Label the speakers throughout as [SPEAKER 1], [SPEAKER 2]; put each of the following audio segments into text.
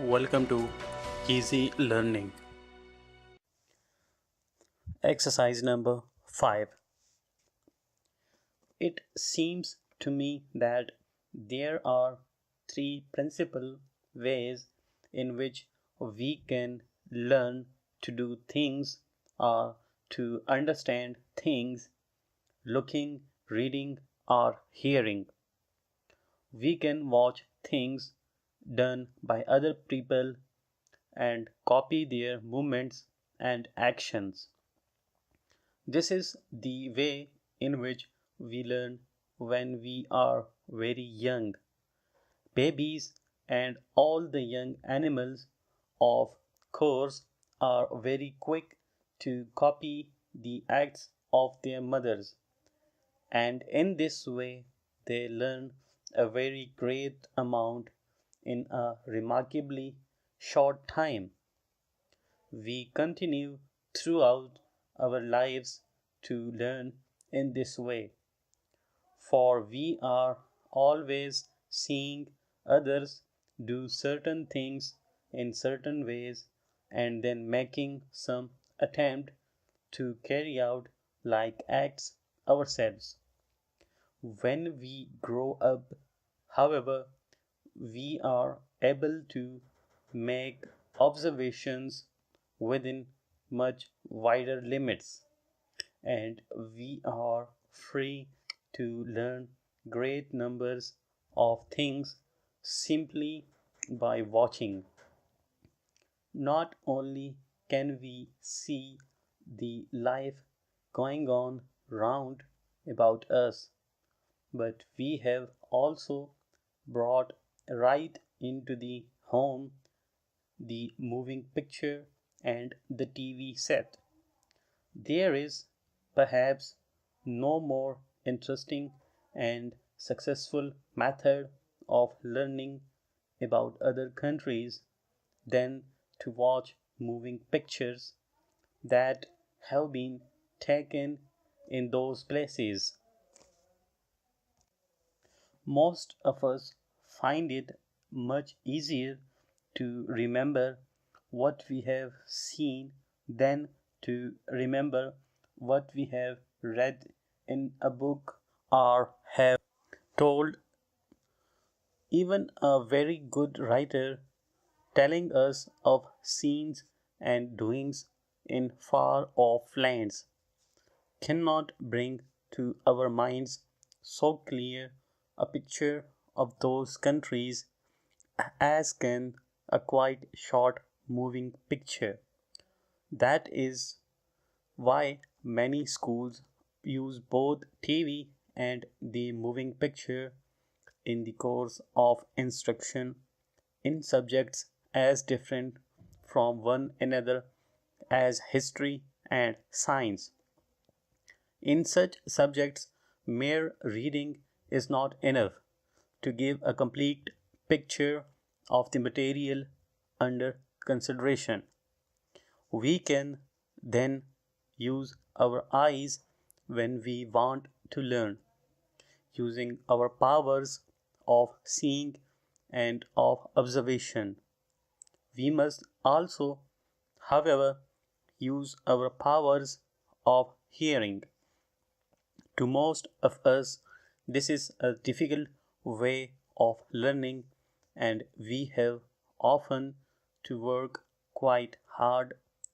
[SPEAKER 1] Welcome to Easy Learning. Exercise number 5. It seems to me that there are three principal ways in which we can learn to do things or to understand things: looking, reading, or hearing. We can watch things done by other people and copy their movements and actions. This is the way in which we learn when we are very young. Babies and all the young animals, of course, are very quick to copy the acts of their mothers, and in this way they learn a very great amount in a remarkably short time. We continue throughout our lives to learn in this way, for we are always seeing others do certain things in certain ways and then making some attempt to carry out like acts ourselves. When we grow up, however, we are able to make observations within much wider limits, and we are free to learn great numbers of things simply by watching. Not only can we see the life going on round about us, but we have also brought right into the home the moving picture and the TV set. There is perhaps no more interesting and successful method of learning about other countries than to watch moving pictures that have been taken in those places. Most of us find it much easier to remember what we have seen than to remember what we have read in a book or have told even a very good writer telling us of scenes and doings in far off lands cannot bring to our minds so clear a picture of those countries as can a quite short moving picture. That is why many schools use both TV and the moving picture in the course of instruction in subjects as different from one another as history and science. In such subjects, mere reading is not enough to give a complete picture of the material under consideration. We can then use our eyes when we want to learn, using our powers of seeing and of observation. We must also, however, use our powers of hearing. To most of us, this is a difficult way of learning, and we have often to work quite hard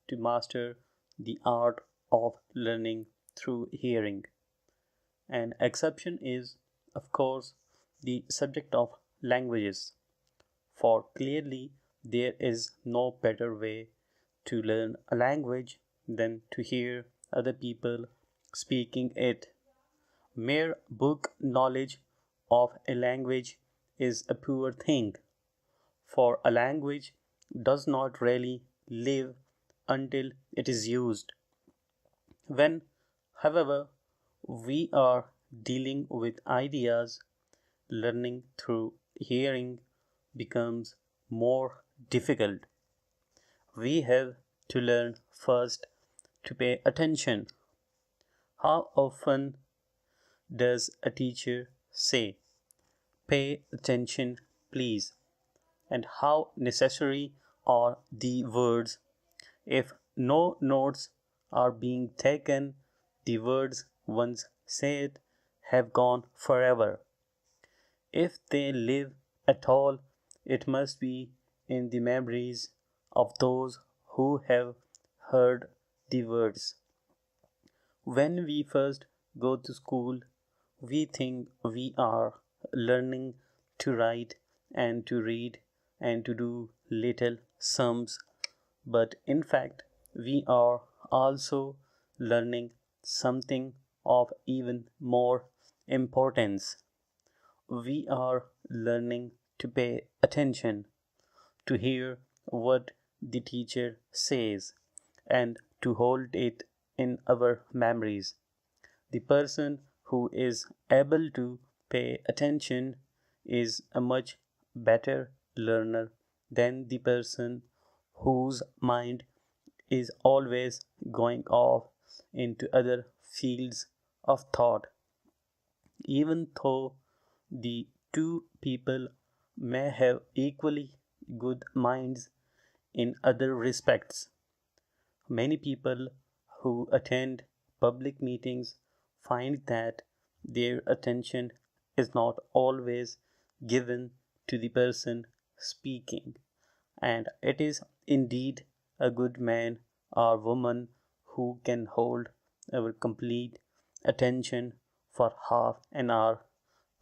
[SPEAKER 1] to master the art of learning through hearing. An exception is, of course, the subject of languages, for clearly there is no better way to learn a language than to hear other people speaking it. Mere book knowledge of a language is a poor thing, for a language does not really live until it is used. When, however, we are dealing with ideas, learning through hearing becomes more difficult. We have to learn first to pay attention. How often does a teacher say, "Pay attention, please"? and how necessary are the words. If no notes are being taken, the words once said have gone forever. If they live at all, it must be in the memories of those who have heard the words. When we first go to school, we think we are learning to write and to read and to do little sums, but in fact, we are also learning something of even more importance. We are learning to pay attention, to hear what the teacher says, and to hold it in our memories. The person who is able to pay attention is a much better learner than the person whose mind is always going off into other fields of thought. Even though the two people may have equally good minds in other respects, many people who attend public meetings find that their attention is not always given to the person speaking, and it is indeed a good man or woman who can hold our complete attention for half an hour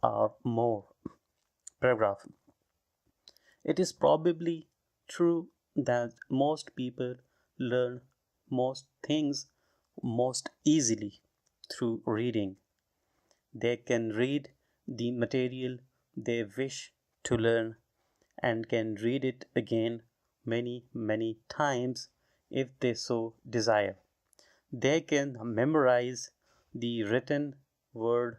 [SPEAKER 1] or more. Paragraph. It is probably true that most people learn most things most easily through reading. They can read the material they wish to learn and can read it again many times if they so desire. They can memorize the written word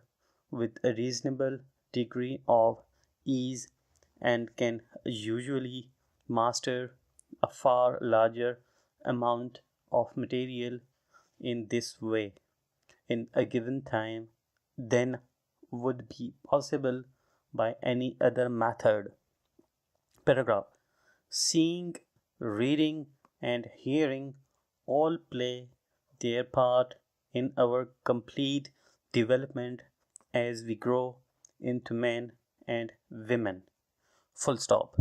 [SPEAKER 1] with a reasonable degree of ease and can usually master a far larger amount of material in this way in a given time than would be possible by any other method. Paragraph. Seeing, reading, and hearing all play their part in our complete development as we grow into men and women. Full stop.